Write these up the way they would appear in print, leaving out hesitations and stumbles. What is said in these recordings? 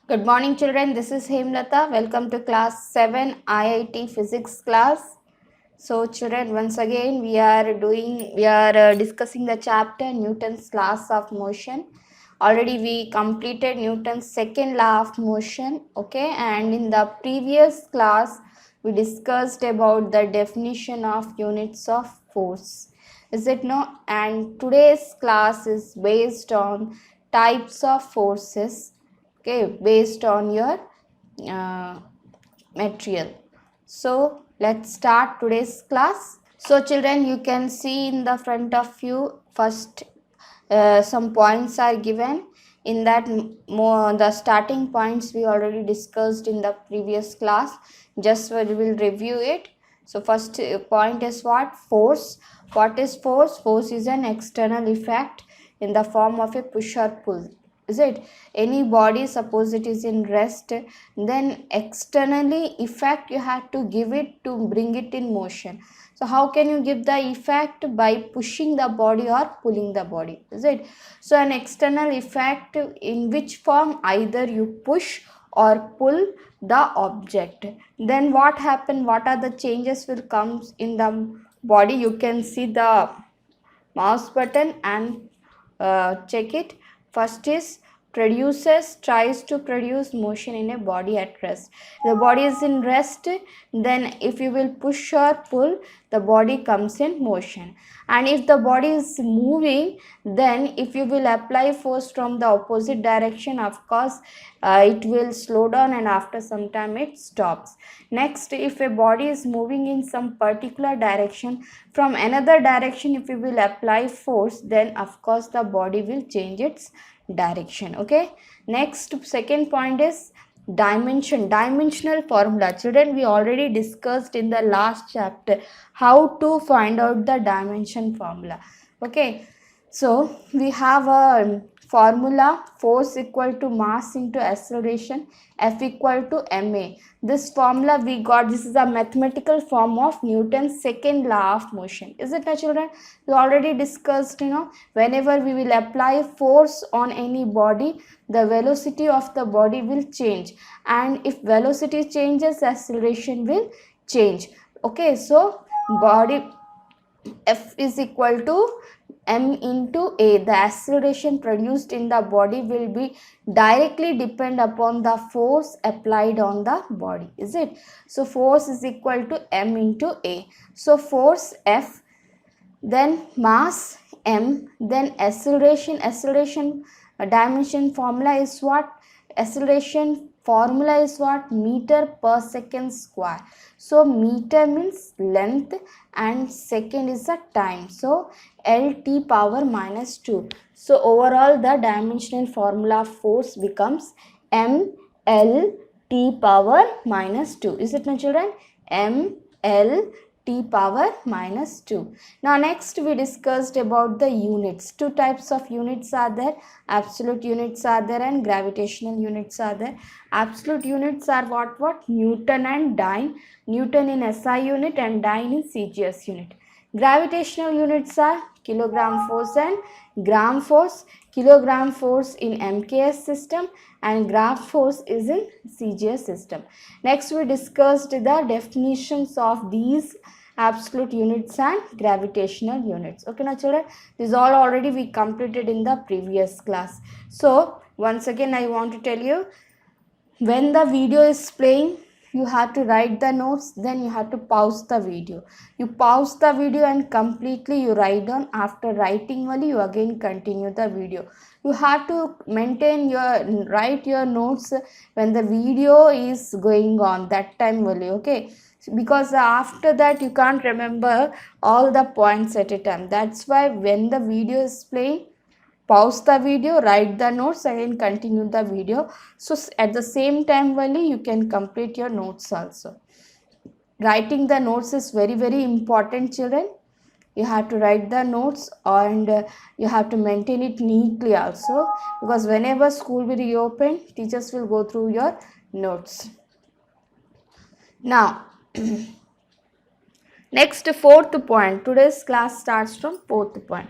Good morning children, this is Hemlata. Welcome to class 7 IIT physics class. So children, once again we are discussing the chapter Newton's laws of motion. Already we completed Newton's second law of motion, okay? And in the previous class we discussed about the definition of units of force. Is it no? And today's class is based on types of forces, okay, based on your uh, material. So let's start today's class. So children, you can see in the front of you first some points are given. In that, more the starting points we already discussed in the previous class. Just we will review it. So first point is what? Force. What is force? Force is an external effect in the form of a push or pull. Is it? Any body, suppose it is in rest, then externally effect you have to give it to bring it in motion. So how can you give the effect? By pushing the body or pulling the body. Is it? So an external effect in which form? Either you push or pull the object. Then what happen? What are the changes will come in the body? You can see the mouse button and check it. First is tries to produce motion in a body at rest. The body is in rest, then if you will push or pull, the body comes in motion. And if the body is moving, then if you will apply force from the opposite direction, of course it will slow down and after some time it stops. Next, if a body is moving in some particular direction, from another direction if you will apply force, then of course the body will change its direction. Okay, next second point is dimensional formula. Children, we already discussed in the last chapter how to find out the dimension formula. Okay, so we have a formula: force equal to mass into acceleration, F equal to ma. This formula we got, this is a mathematical form of Newton's second law of motion. Is it, children? We already discussed, whenever we will apply force on any body, the velocity of the body will change, and if velocity changes, acceleration will change. Okay, so body F is equal to m into a. The acceleration produced in the body will be directly depend upon the force applied on the body. Is it? So force is equal to m into a. So force F, then mass m, then acceleration. Dimension formula is what? Acceleration formula is what? Meter per second square. So meter means length and second is the time. So LT power minus 2. So overall the dimensional formula of force becomes MLT power minus 2. Is it, my children? ML T power minus 2. Now next we discussed about the units. Two types of units are there. Absolute units are there and gravitational units are there. Absolute units are what? Newton and dyne. Newton in SI unit and dyne in CGS unit. Gravitational units are kilogram force and gram force. Kilogram force in MKS system and gram force is in CGS system. Next we discussed the definitions of these absolute units and gravitational units. Okay, now children, this all already we completed in the previous class. So once again I want to tell you, when the video is playing, you have to write the notes, then you have to pause the video. You pause the video and completely you write down. After writing only you again continue the video. You have to write your notes when the video is going on, that time only. Okay, because after that you can't remember all the points at a time. That's why when the video is playing, pause the video, write the notes, and continue the video. So at the same time only you can complete your notes also. Writing the notes is very important, children. You have to write the notes and you have to maintain it neatly also, because whenever school will reopen, teachers will go through your notes. Now next, fourth point. Today's class starts from fourth point.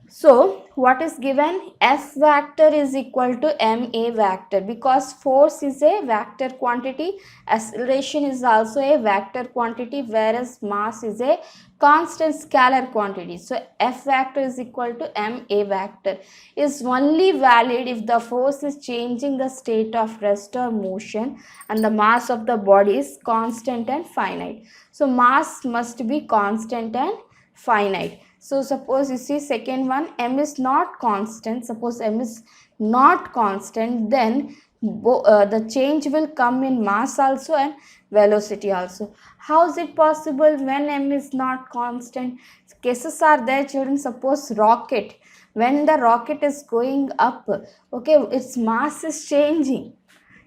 So what is given? F vector is equal to ma vector, because force is a vector quantity, acceleration is also a vector quantity, whereas mass is a constant scalar quantity. So F vector is equal to ma vector is only valid if the force is changing the state of rest or motion and the mass of the body is constant and finite. So mass must be constant and finite. So suppose you see second one, m is not constant. Suppose m is not constant, then the change will come in mass also and velocity also. How is it possible when m is not constant? Cases are there, children. Suppose rocket, when the rocket is going up, okay, its mass is changing,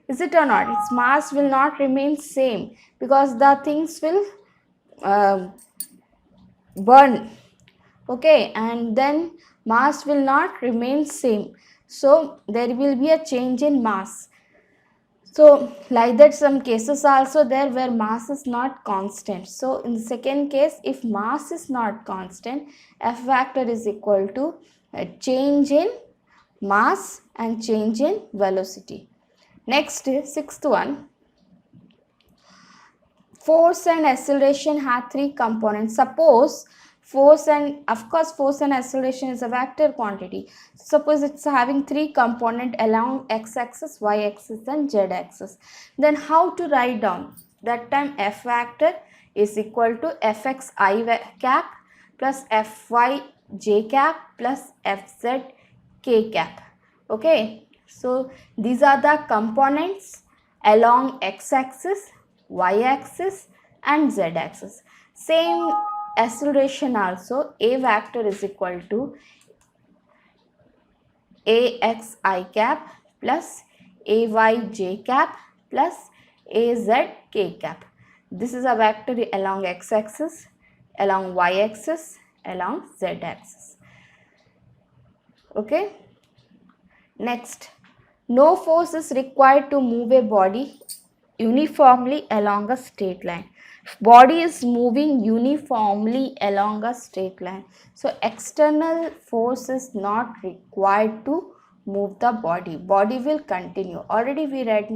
is it or not? Its mass will not remain same, because the things will uh, burn, okay, and then mass will not remain same, so there will be a change in mass. So like that, some cases also there where mass is not constant. So in the second case, if mass is not constant, F vector is equal to a change in mass and change in velocity. Next is sixth one. Force and acceleration have three components. Suppose force and acceleration is a vector quantity. Suppose it's having three component along x-axis, y-axis and z-axis. Then how to write down? That time F vector is equal to fxi cap plus fy j cap plus fz k cap. Okay, so these are the components along x-axis, y-axis and z-axis. Same acceleration also, a vector is equal to axi cap plus ayj cap plus azk cap. This is a vector along x-axis, along y-axis, along z-axis. Okay. Next, no force is required to move a body uniformly along a straight line. Body is moving uniformly along a straight line. So external force is not required to move the body. Body will continue. Already we read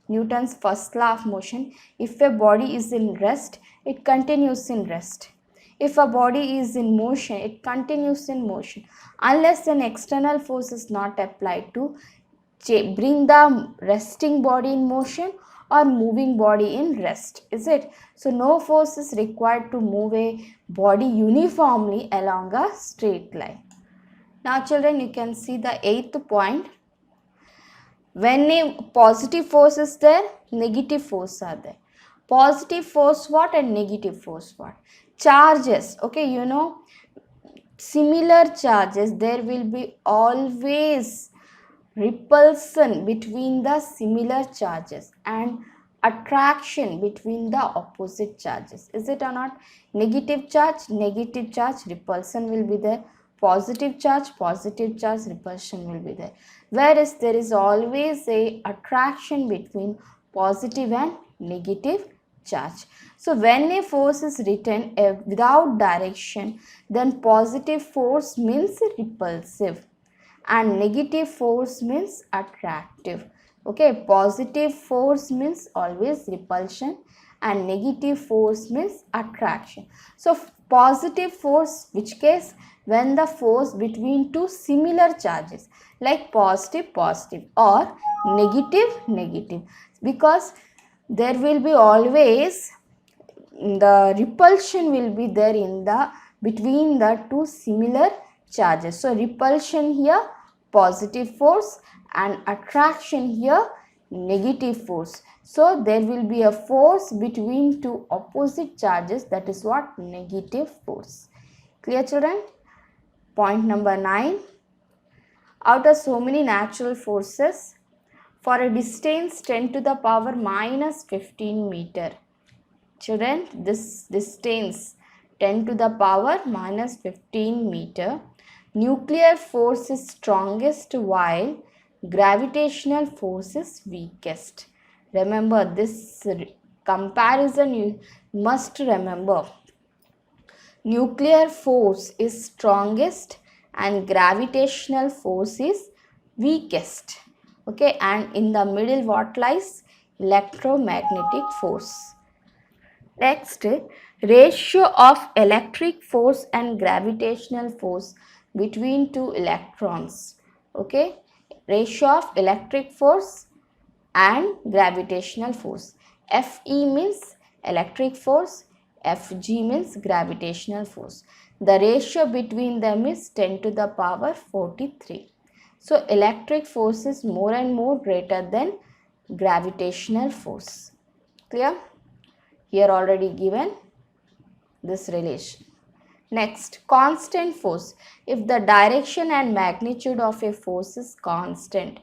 Newton's first law of motion. If a body is in rest, it continues in rest. If a body is in motion, it continues in motion unless an external force is not applied to bring the resting body in motion or moving body in rest, is it? So no force is required to move a body uniformly along a straight line. Now children, you can see the eighth point. When a positive force is there, negative force are there. Positive force what and negative force what? Charges, okay, similar charges, there will be always repulsion between the similar charges and attraction between the opposite charges, is it or not? Negative charge, repulsion will be there. Positive charge, repulsion will be there. Whereas there is always a attraction between positive and negative charge. So when a force is written without direction, then positive force means repulsive and negative force means attractive. Okay, positive force means always repulsion and negative force means attraction. So positive force, which case? When the force between two similar charges, like positive or negative, because there will be always the repulsion will be there in the between the two similar charges. So repulsion here positive force and attraction here negative force. So there will be a force between two opposite charges, that is what? Negative force. Clear children? Point number 9. Out of so many natural forces, for a distance 10 to the power minus 15 meter. Children, this distance 10 to the power minus 15 meter, nuclear force is strongest while gravitational force is weakest. Remember this comparison, you must remember. Nuclear force is strongest and gravitational force is weakest. Okay, and in the middle what lies? Electromagnetic force. Next, ratio of electric force and gravitational force between two electrons. Okay, ratio of electric force and gravitational force. Fe means electric force, Fg means gravitational force. The ratio between them is 10 to the power 43. So electric force is more and more greater than gravitational force. Clear? Here already given this relation. Next, constant force. If the direction and magnitude of a force is constant,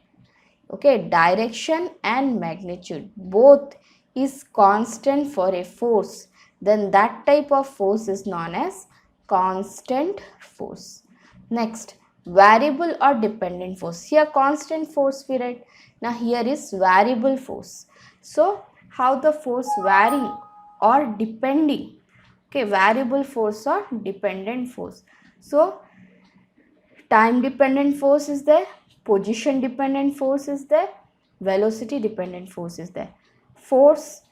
okay, direction and magnitude both is constant for a force, then that type of force is known as constant force. Next, variable or dependent force. Here constant force we write. Now here is variable force. So how the force varying or depending? Okay, variable force or dependent force. So time dependent force is there, position dependent force is there, velocity dependent force is there. Force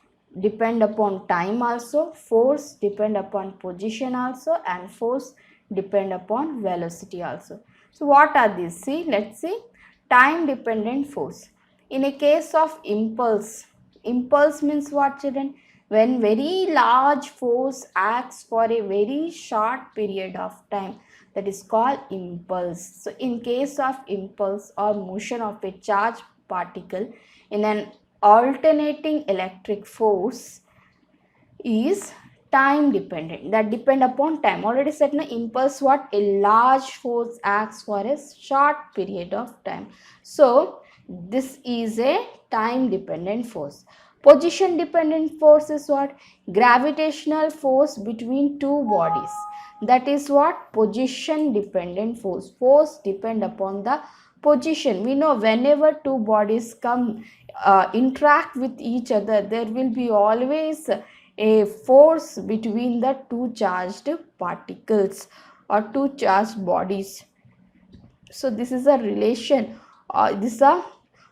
depend upon time also, force depend upon position also, and force depend upon velocity also. So what are these? See, let's see. Time dependent force. In a case of impulse, impulse means what, children? When very large force acts for a very short period of time, that is called impulse. So in case of impulse or motion of a charged particle in an alternating electric force is time dependent, that depend upon time. Already said na, impulse what? A large force acts for a short period of time. So this is a time dependent force. Position dependent force is what? Gravitational force between two bodies. That is what? Position dependent force. Force depend upon the position. We know whenever two bodies come interact with each other, there will be always a force between the two charged particles or two charged bodies. So this is a relation, this is a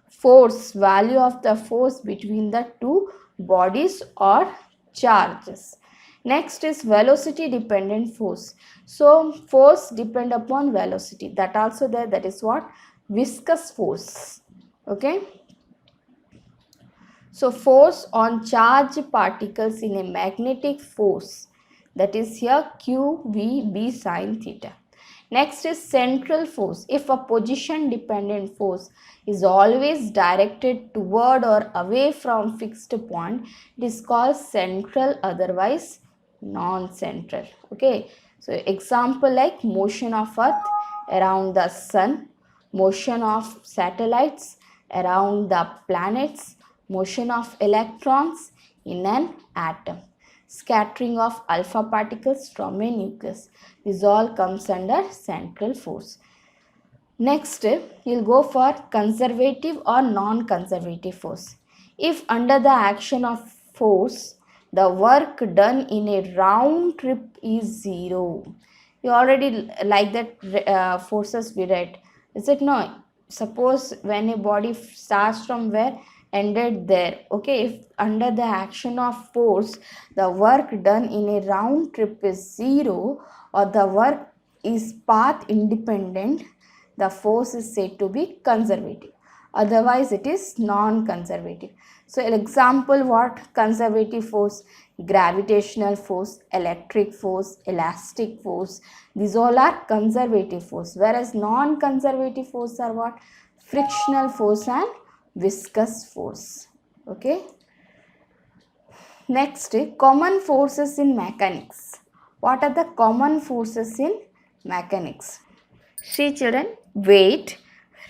force, value of the force between the two bodies or charges. Next is velocity dependent force. So force depend upon velocity, that also there, that is what? Viscous force. Okay. So force on charged particles in a magnetic force, that is here QVB sin theta. Next is central force. If a position dependent force is always directed toward or away from fixed point, it is called central, otherwise non-central. Okay. So example like motion of earth around the sun, motion of satellites around the planets, motion of electrons in an atom, scattering of alpha particles from a nucleus. This all comes under central force. Next, you'll go for conservative or non-conservative force. If under the action of force, the work done in a round trip is zero. You already like that forces we read. Is it no? Suppose when a body starts from where, ended there. Okay, if under the action of force, the work done in a round trip is zero, or the work is path independent, the force is said to be conservative. Otherwise, it is non-conservative. So, an example what? Conservative force, gravitational force, electric force, elastic force. These all are conservative force. Whereas non-conservative force are what? Frictional force and viscous force. Okay. Next, common forces in mechanics. What are the common forces in mechanics? See children, weight,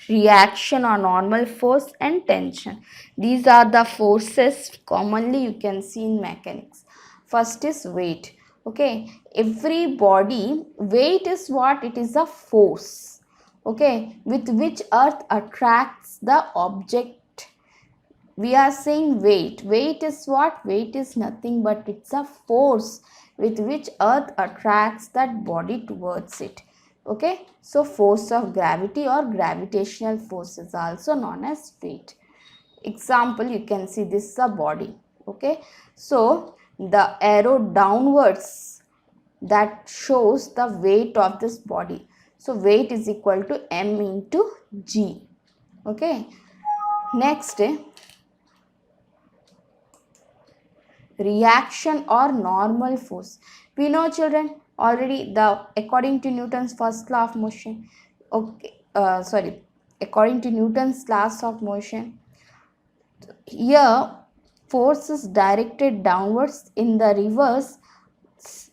reaction or normal force and tension. These are the forces commonly you can see in mechanics. First is weight. Okay, every body, weight is what? It is a force. Okay, with which earth attracts the object. We are saying weight. Weight is what? Weight is nothing but it's a force with which earth attracts that body towards it. Okay, so force of gravity or gravitational force is also known as weight. Example, you can see this is a body. Okay, so the arrow downwards, that shows the weight of this body. So weight is equal to m into g. Okay, next, reaction or normal force. We know, children, already according to Newton's first law of motion. Okay, according to Newton's laws of motion, here force is directed downwards, in the reverse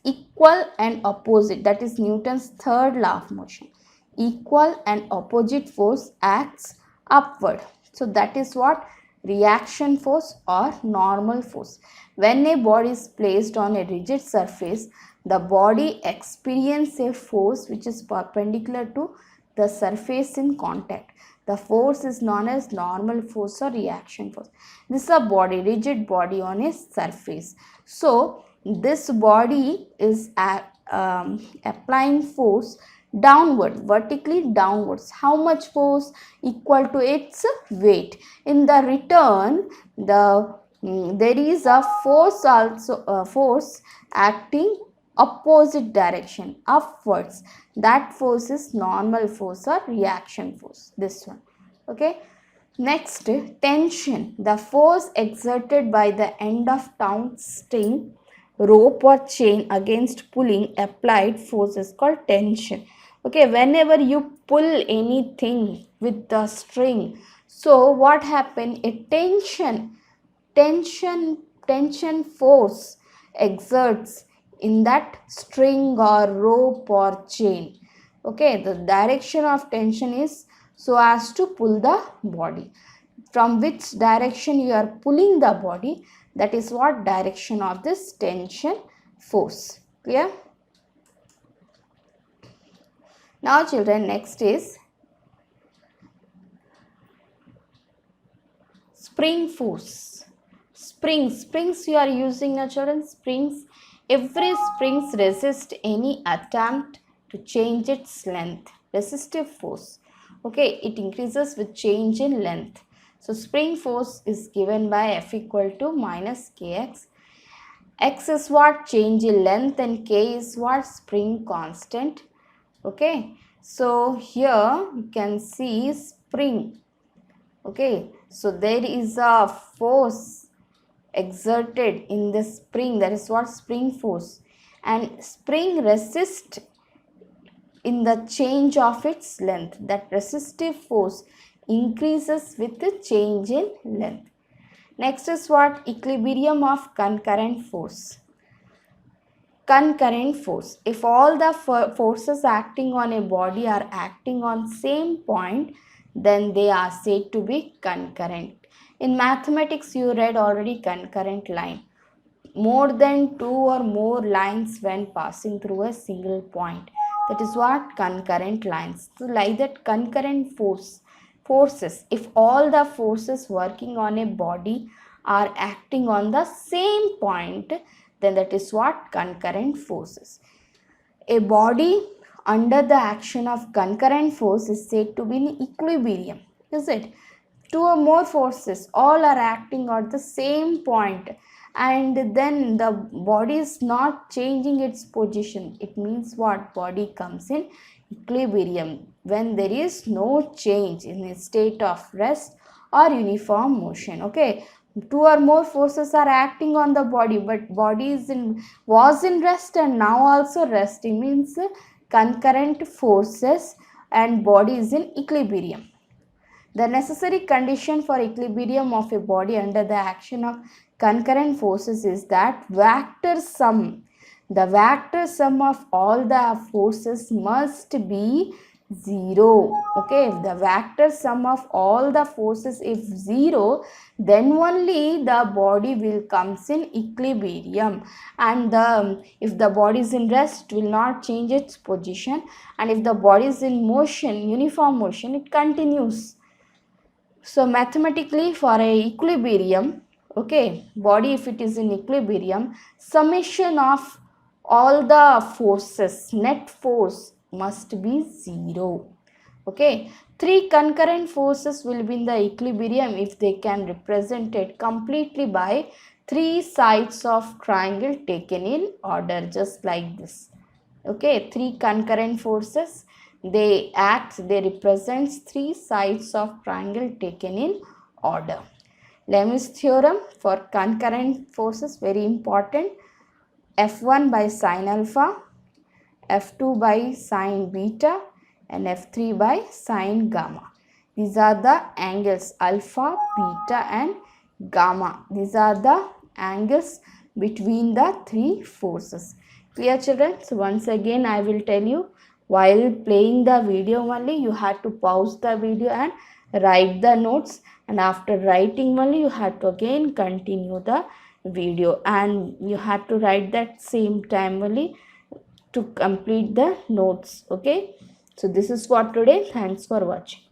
equal and opposite. That is Newton's third law of motion. Equal and opposite force acts upward. So that is what reaction force or normal force. When a body is placed on a rigid surface, the body experiences a force which is perpendicular to the surface in contact. The force is known as normal force or reaction force. This is a body, rigid body on a surface. So this body is applying force downward, vertically downwards. How much force? Equal to its weight. In the return, there is a force also, force acting opposite direction, upwards. That force is normal force or reaction force, this one. Okay, next, tension. The force exerted by the end of town string, rope or chain against pulling applied force is called tension. Okay, whenever you pull anything with the string, so what happen? A tension force exerts in that string or rope or chain. Okay, the direction of tension is so as to pull the body. From which direction you are pulling the body, that is what direction of this tension force. Clear? Now children, next is spring force. Springs you are using now children. Springs, every springs resist any attempt to change its length. Resistive force. Okay, it increases with change in length. So spring force is given by F equal to minus kx. X is what? Change in length, and k is what? Spring constant. Okay, so here you can see spring. Okay, so there is a force exerted in the spring, that is what? Spring force. And spring resists in the change of its length. That resistive force increases with the change in length. Next is what? Equilibrium of concurrent force. Concurrent force. If all the forces acting on a body are acting on same point, then they are said to be concurrent. In mathematics, you read already concurrent line. More than two or more lines when passing through a single point. That is what? Concurrent lines. So like that, concurrent forces. If all the forces working on a body are acting on the same point, then that is what? Concurrent forces. A body under the action of concurrent force is said to be in equilibrium. Is it? Two or more forces all are acting at the same point, and then the body is not changing its position. It means what? Body comes in equilibrium when there is no change in a state of rest or uniform motion. Okay, two or more forces are acting on the body, but body was in rest and now also resting, means concurrent forces, and body is in equilibrium. The necessary condition for equilibrium of a body under the action of concurrent forces is that vector sum. The vector sum of all the forces must be 0. Okay, if the vector sum of all the forces is 0, then only the body will comes in equilibrium, and if the body is in rest, it will not change its position, and if the body is in motion, uniform motion, it continues. So mathematically, for a equilibrium, okay, body if it is in equilibrium, summation of all the forces, net force must be 0. Okay, 3 concurrent forces will be in the equilibrium if they can represented completely by 3 sides of triangle taken in order, just like this. Okay, 3 concurrent forces, they represents 3 sides of triangle taken in order. Lemi's theorem for concurrent forces, very important. F1 by sine alpha, F2 by sine beta, and F3 by sine gamma. These are the angles alpha, beta and gamma. These are the angles between the 3 forces. Clear, children? So once again I will tell you, while playing the video only you have to pause the video and write the notes, and after writing only you have to again continue the video, and you have to write that same time only to complete the notes. Okay, so this is for today. Thanks for watching.